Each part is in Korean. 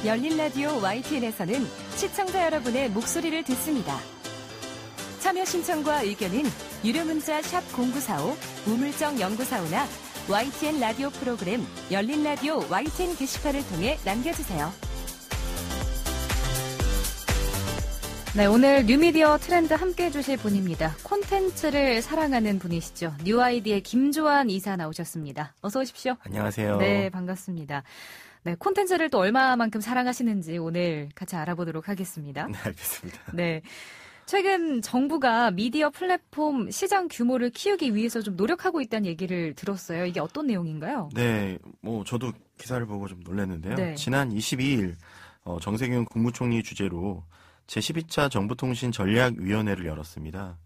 열린 라디오 YTN에서는 시청자 여러분의 목소리를 듣습니다. 참여 신청과 의견은 유료 문자 샵 0945, 우물정 0945나 YTN 라디오 프로그램 열린 라디오 YTN 게시판을 통해 남겨주세요. 네, 오늘 뉴미디어 트렌드 함께해 주실 분입니다. 콘텐츠를 사랑하는 분이시죠. 뉴아이디의 김조한 이사 나오셨습니다. 어서 오십시오. 안녕하세요. 네, 반갑습니다. 네, 콘텐츠를 또 얼마만큼 사랑하시는지 오늘 같이 알아보도록 하겠습니다. 네, 알겠습니다. 네. 최근 정부가 미디어 플랫폼 시장 규모를 키우기 위해서 좀 노력하고 있다는 얘기를 들었어요. 이게 어떤 내용인가요? 네, 저도 기사를 보고 좀 놀랐는데요. 네. 지난 22일 정세균 국무총리 주재로 제12차 정보통신전략위원회를 열었습니다.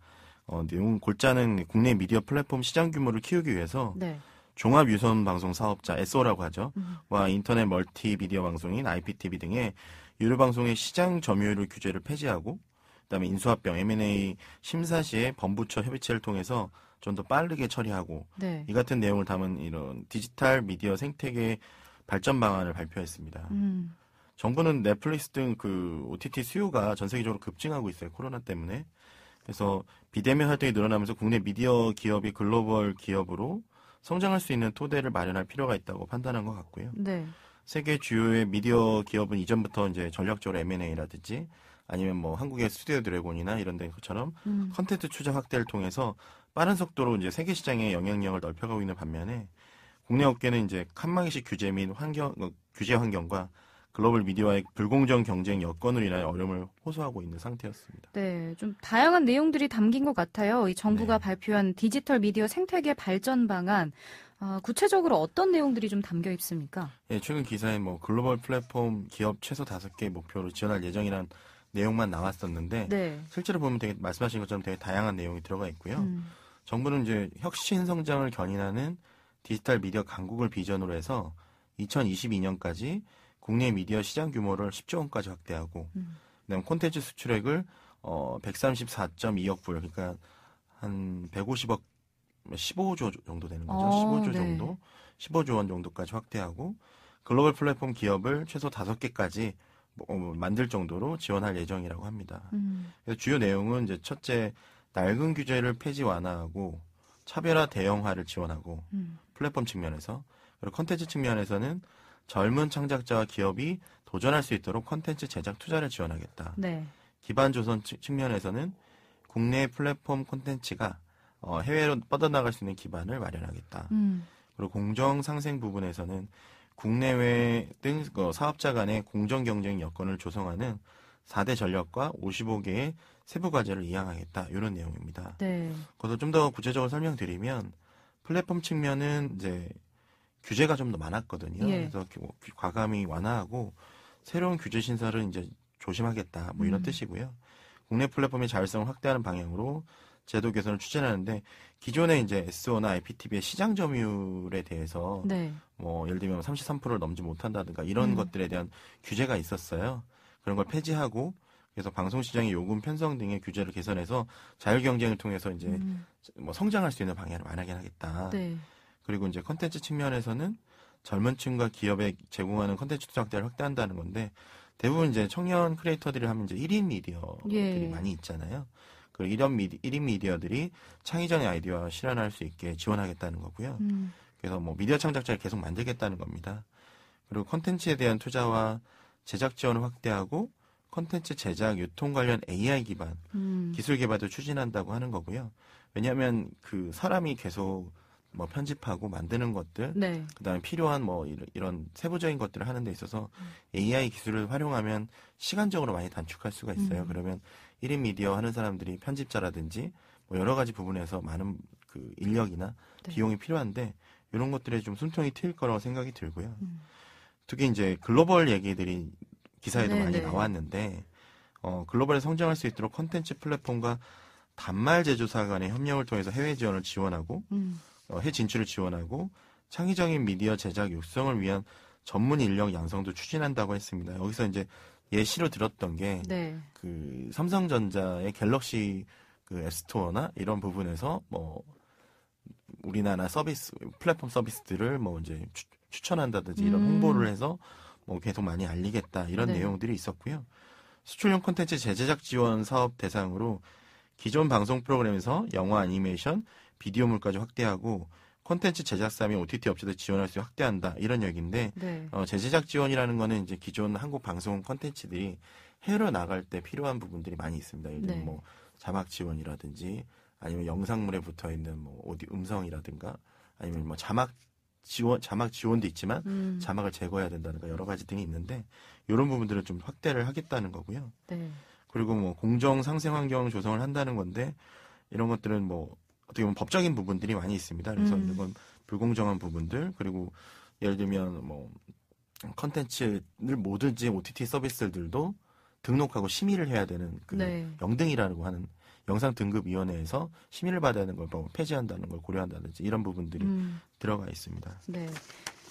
내용 골자는 국내 미디어 플랫폼 시장 규모를 키우기 위해서 네. 종합유선방송 사업자, SO라고 하죠. 와 인터넷 멀티미디어 방송인 IPTV 등의 유료방송의 시장 점유율 규제를 폐지하고 그다음에 인수합병, M&A 심사 시에 범부처 협의체를 통해서 좀 더 빠르게 처리하고 네. 이 같은 내용을 담은 이런 디지털 미디어 생태계 발전 방안을 발표했습니다. 정부는 넷플릭스 등 그 OTT 수요가 전 세계적으로 급증하고 있어요. 코로나 때문에. 그래서 비대면 활동이 늘어나면서 국내 미디어 기업이 글로벌 기업으로 성장할 수 있는 토대를 마련할 필요가 있다고 판단한 것 같고요. 네. 세계 주요의 미디어 기업은 이전부터 이제 전략적으로 M&A라든지 아니면 뭐 한국의 스튜디오 드래곤이나 이런 데처럼 컨텐츠 투자 확대를 통해서 빠른 속도로 이제 세계 시장의 영향력을 넓혀가고 있는 반면에 국내 업계는 이제 칸막이식 규제 및 규제 환경과 글로벌 미디어와의 불공정 경쟁 여건으로 인하여 어려움을 호소하고 있는 상태였습니다. 네, 좀 다양한 내용들이 담긴 것 같아요. 이 정부가 네. 발표한 디지털 미디어 생태계 발전 방안, 구체적으로 어떤 내용들이 좀 담겨 있습니까? 예, 최근 기사에 뭐 글로벌 플랫폼 기업 최소 5개 목표로 지원할 예정이란 내용만 나왔었는데 네. 실제로 보면 되게 말씀하신 것처럼 되게 다양한 내용이 들어가 있고요. 정부는 이제 혁신 성장을 견인하는 디지털 미디어 강국을 비전으로 해서 2022년까지 국내 미디어 시장 규모를 10조 원까지 확대하고 그다음 콘텐츠 수출액을 134.2억 불, 그러니까 한 150억, 15조 정도 되는 거죠. 15조 네. 정도, 15조 원 정도까지 확대하고 글로벌 플랫폼 기업을 최소 5개까지 만들 정도로 지원할 예정이라고 합니다. 그래서 주요 내용은 이제 첫째, 낡은 규제를 폐지 완화하고 차별화 대형화를 지원하고 플랫폼 측면에서, 그리고 콘텐츠 측면에서는 젊은 창작자와 기업이 도전할 수 있도록 콘텐츠 제작 투자를 지원하겠다. 네. 기반 조선 측면에서는 국내 플랫폼 콘텐츠가 해외로 뻗어나갈 수 있는 기반을 마련하겠다. 그리고 공정 상생 부분에서는 국내외 등 사업자 간의 공정 경쟁 여건을 조성하는 4대 전략과 55개의 세부 과제를 이행하겠다. 이런 내용입니다. 네. 그래서 좀 더 구체적으로 설명드리면 플랫폼 측면은 이제 규제가 좀 더 많았거든요. 예. 그래서 과감히 완화하고 새로운 규제 신설을 이제 조심하겠다. 뭐 이런 뜻이고요. 국내 플랫폼의 자율성을 확대하는 방향으로 제도 개선을 추진하는데 기존에 이제 SO나 IPTV의 시장 점유율에 대해서 네. 뭐 예를 들면 33%를 넘지 못한다든가 이런 것들에 대한 규제가 있었어요. 그런 걸 폐지하고 그래서 방송 시장의 요금 편성 등의 규제를 개선해서 자율 경쟁을 통해서 이제 뭐 성장할 수 있는 방향을 마련하겠다. 네. 그리고 이제 컨텐츠 측면에서는 젊은 층과 기업에 제공하는 컨텐츠 투자 확대를 확대한다는 건데 대부분 이제 청년 크리에이터들이 하면 이제 1인 미디어들이 예. 많이 있잖아요. 그 1인 미디어들이 창의적인 아이디어와 실현할 수 있게 지원하겠다는 거고요. 그래서 뭐 미디어 창작자를 계속 만들겠다는 겁니다. 그리고 컨텐츠에 대한 투자와 제작 지원을 확대하고 컨텐츠 제작, 유통 관련 AI 기반 기술 개발도 추진한다고 하는 거고요. 왜냐하면 그 사람이 계속 뭐 편집하고 만드는 것들, 네. 그다음에 필요한 뭐 이런 세부적인 것들을 하는 데 있어서 AI 기술을 활용하면 시간적으로 많이 단축할 수가 있어요. 그러면 1인 미디어 하는 사람들이 편집자라든지 뭐 여러 가지 부분에서 많은 그 인력이나 네. 비용이 필요한데 이런 것들에 좀 숨통이 트일 거라고 생각이 들고요. 특히 이제 글로벌 얘기들이 기사에도 네, 많이 네. 나왔는데 글로벌에 성장할 수 있도록 컨텐츠 플랫폼과 단말 제조사 간의 협력을 통해서 해외 지원을 지원하고 해외 진출을 지원하고 창의적인 미디어 제작 육성을 위한 전문 인력 양성도 추진한다고 했습니다. 여기서 이제 예시로 들었던 게 네. 그 삼성전자의 갤럭시 그 앱스토어나 이런 부분에서 뭐 우리나라 서비스 플랫폼 서비스들을 뭐 이제 추천한다든지 이런 홍보를 해서 계속 많이 알리겠다 이런 네. 내용들이 있었고요. 수출용 콘텐츠 재제작 지원 사업 대상으로 기존 방송 프로그램에서 영화, 애니메이션, 비디오물까지 확대하고 콘텐츠 제작사 및 OTT 업체들 지원할 수 확대한다 이런 얘기인데 네. 재제작 지원이라는 거는 이제 기존 한국 방송 콘텐츠들이 해외로 나갈 때 필요한 부분들이 많이 있습니다. 예를 들면 네. 뭐 자막 지원이라든지 아니면 영상물에 붙어 있는 뭐 오디오 음성이라든가 아니면 뭐 자막 지원도 있지만 자막을 제거해야 된다든가 여러 가지 등이 있는데 이런 부분들을 좀 확대를 하겠다는 거고요. 네. 그리고 뭐 공정 상생 환경 조성을 한다는 건데 이런 것들은 뭐 어떻게 보면 법적인 부분들이 많이 있습니다. 그래서 이런 건 불공정한 부분들 그리고 예를 들면 뭐 컨텐츠를 뭐든지 OTT 서비스들도 등록하고 심의를 해야 되는 그 네. 영등이라고 하는 영상등급위원회에서 심의를 받아야 하는 걸 뭐 폐지한다는 걸 고려한다든지 이런 부분들이 들어가 있습니다. 네.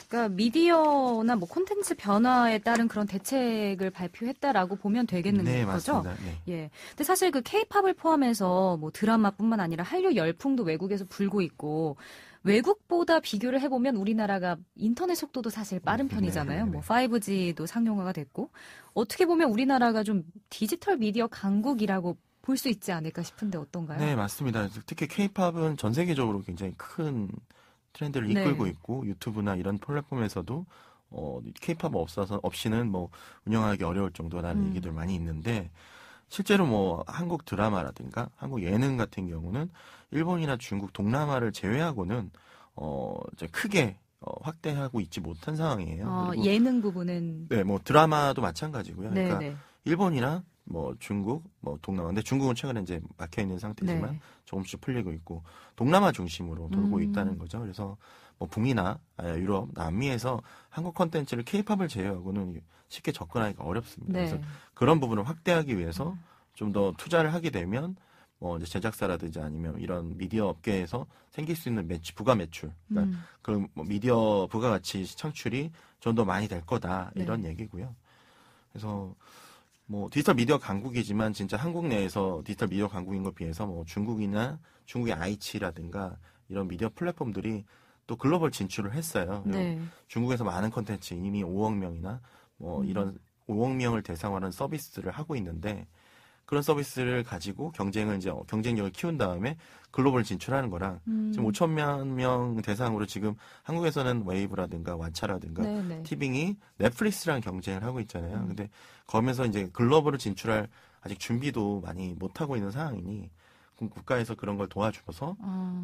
그러니까 미디어나 뭐 콘텐츠 변화에 따른 그런 대책을 발표했다라고 보면 되겠는 네, 거죠? 맞습니다. 네. 예. 근데 사실 그 K-팝을 포함해서 뭐 드라마뿐만 아니라 한류 열풍도 외국에서 불고 있고 외국보다 비교를 해보면 우리나라가 인터넷 속도도 사실 빠른 편이잖아요. 네. 뭐 5G도 상용화가 됐고 어떻게 보면 우리나라가 좀 디지털 미디어 강국이라고 볼 수 있지 않을까 싶은데 어떤가요? 네, 맞습니다. 특히 K-팝은 전 세계적으로 굉장히 큰 트렌드를 이끌고 네. 있고 유튜브나 이런 플랫폼에서도 K-팝 없이는 뭐 운영하기 어려울 정도라는 얘기들 많이 있는데 실제로 뭐 한국 드라마라든가 한국 예능 같은 경우는 일본이나 중국, 동남아를 제외하고는 이제 크게 확대하고 있지 못한 상황이에요. 그리고 예능 부분은 네, 뭐 드라마도 마찬가지고요. 네, 그러니까 네. 일본이나 뭐 중국, 뭐 동남아. 근데 중국은 최근에 이제 막혀 있는 상태지만 네. 조금씩 풀리고 있고 동남아 중심으로 돌고 있다는 거죠. 그래서 뭐 북미나 유럽, 남미에서 한국 콘텐츠를 K-팝을 제외하고는 쉽게 접근하기가 어렵습니다. 네. 그래서 그런 부분을 확대하기 위해서 좀 더 투자를 하게 되면 뭐 이제 제작사라든지 아니면 이런 미디어 업계에서 생길 수 있는 부가 매출, 그러니까 그 뭐 미디어 부가가치 창출이 좀 더 많이 될 거다 이런 얘기고요. 그래서 뭐 디지털 미디어 강국이지만 진짜 한국 내에서 디지털 미디어 강국인 것 비해서 뭐 중국이나 중국의 아이치라든가 이런 미디어 플랫폼들이 또 글로벌 진출을 했어요. 네. 중국에서 많은 콘텐츠 이미 5억 명이나 뭐 이런 5억 명을 대상으로 하는 서비스를 하고 있는데 그런 서비스를 가지고 경쟁력을 키운 다음에 글로벌 진출하는 거랑 지금 5천만 명 대상으로 지금 한국에서는 웨이브라든가 왓챠라든가 네. 티빙이 넷플릭스랑 경쟁을 하고 있잖아요. 근데 거기서 이제 글로벌을 진출할 아직 준비도 많이 못 하고 있는 상황이니 국가에서 그런 걸 도와줘서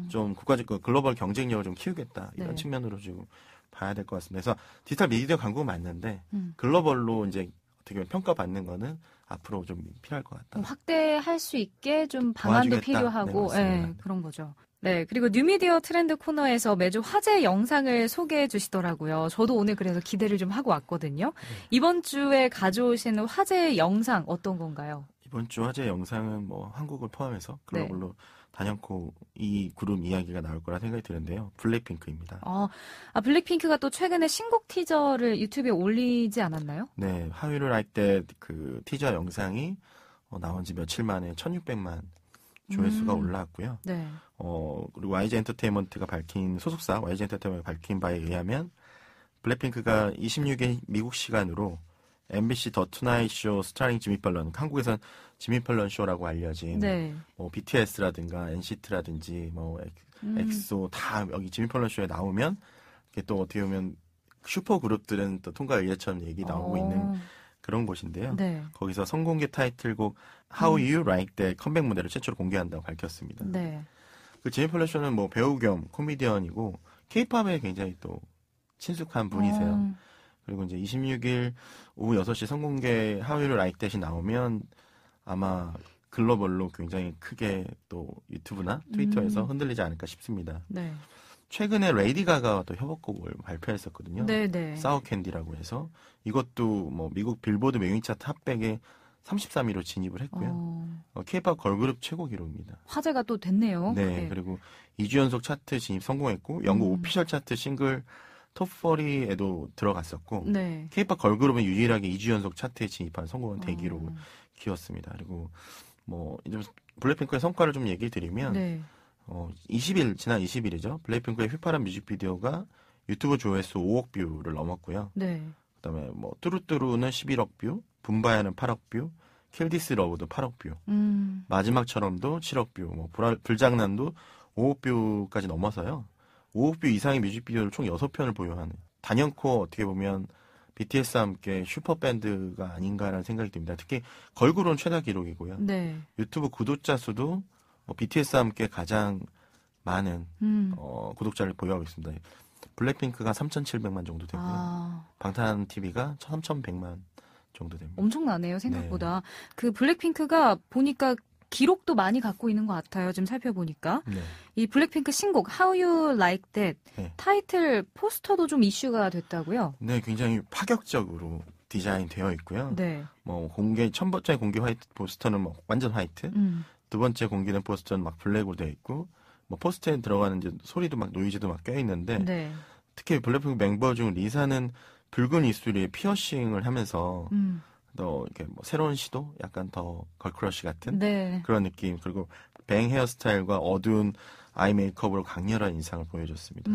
좀 국가적 글로벌 경쟁력을 좀 키우겠다 이런 네. 측면으로 지금 봐야 될 것 같습니다. 그래서 디지털 미디어 강국은 맞는데 글로벌로 이제 어떻게 보면 평가받는 거는 앞으로 좀 필요할 것 같다. 확대할 수 있게 좀 방안도 도와주겠다. 필요하고 네, 맞습니다. 예, 그런 거죠. 네, 그리고 뉴미디어 트렌드 코너에서 매주 화제 영상을 소개해 주시더라고요. 저도 오늘 그래서 기대를 좀 하고 왔거든요. 이번 주에 가져오신 화제 영상 어떤 건가요? 이번 주 화제 영상은 뭐 한국을 포함해서 글로벌로 단연코 이 그룹 이야기가 나올 거라 생각이 드는데요. 블랙핑크입니다. 블랙핑크가 또 최근에 신곡 티저를 유튜브에 올리지 않았나요? 네, How You Like That 그 티저 영상이 나온 지 며칠 만에 1600만 조회수가 올라왔고요. 네. 그리고 YG 엔터테인먼트가 밝힌 소속사 YG 엔터테인먼트가 밝힌 바에 의하면 블랙핑크가 26일 미국 시간으로 MBC 더 투나잇 쇼 스타링 지미 펠런, 한국에선 지미 펠런 쇼라고 알려진 뭐 BTS라든가 NCT라든지 뭐 엑소 다 여기 지미 펠런 쇼에 나오면 이게 또 어떻게 보면 슈퍼 그룹들은 또 통과 의례처럼 얘기 나오고 있는 그런 곳인데요. 네. 거기서 선공개 타이틀곡 How You Like That 컴백 무대를 최초로 공개한다고 밝혔습니다. 네. 그 지미 펠런 쇼는 뭐 배우 겸 코미디언이고 K-팝에 굉장히 또 친숙한 분이세요. 그리고 이제 26일 오후 6시 선공개 How You Like That이 나오면 아마 글로벌로 굉장히 크게 또 유튜브나 트위터에서 흔들리지 않을까 싶습니다. 네. 최근에 레이디 가가가 또 협업곡을 발표했었거든요. 네. 사워 캔디라고 해서 이것도 뭐 미국 빌보드 명위 차트 핫백에 33위로 진입을 했고요. K-팝 걸그룹 최고 기록입니다. 화제가 또 됐네요. 네. 그리고 2주 연속 차트 진입 성공했고 영국 오피셜 차트 싱글 톱40에도 들어갔었고 K-팝 걸그룹은 유일하게 2주 연속 차트에 진입한 성공한 대기록을 키웠습니다. 그리고 뭐 이제 블랙핑크의 성과를 좀 얘기 드리면 지난 20일이죠. 블랙핑크의 휘파람 뮤직비디오가 유튜브 조회수 5억 뷰를 넘었고요. 네. 그다음에 뭐 뚜루뚜루는 11억 뷰, 붐바야는 8억 뷰, 킬디스 러브도 8억 뷰, 마지막처럼도 7억 뷰, 뭐 불장난도 5억 뷰까지 넘어서요. 5억 뷰 이상의 뮤직비디오를 총 6편을 보유하는 단연코 어떻게 보면 BTS와 함께 슈퍼밴드가 아닌가라는 생각이 듭니다. 특히 걸그룹은 최다 기록이고요. 네. 유튜브 구독자 수도 뭐 BTS와 함께 가장 많은 구독자를 보유하고 있습니다. 블랙핑크가 3,700만 정도 되고요. 방탄TV가 3,100만 정도 됩니다. 엄청나네요, 생각보다. 네. 그 블랙핑크가 보니까 기록도 많이 갖고 있는 것 같아요. 지금 살펴보니까. 네. 이 블랙핑크 신곡 How You Like That 네. 타이틀 포스터도 좀 이슈가 됐다고요? 네, 굉장히 파격적으로 디자인되어 있고요. 네. 뭐 첫 번째 공개 화이트 포스터는 뭐 완전 화이트, 두 번째 공개된 포스터는 막 블랙으로 되어 있고, 뭐 포스터에 들어가는 이제 소리도 막 노이즈도 막 껴 있는데, 네. 특히 블랙핑크 멤버 중 리사는 붉은 입술에 피어싱을 하면서 더 이렇게 뭐 새로운 시도, 약간 더 걸크러쉬 같은 네. 그런 느낌. 그리고 뱅 헤어스타일과 어두운 아이 메이크업으로 강렬한 인상을 보여줬습니다.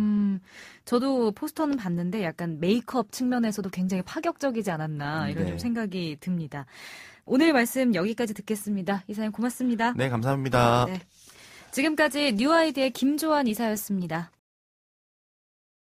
저도 포스터는 봤는데 약간 메이크업 측면에서도 굉장히 파격적이지 않았나 이런 좀 생각이 듭니다. 오늘 말씀 여기까지 듣겠습니다. 이사님 고맙습니다. 네, 감사합니다. 네. 지금까지 뉴아이디의 김조한 이사였습니다.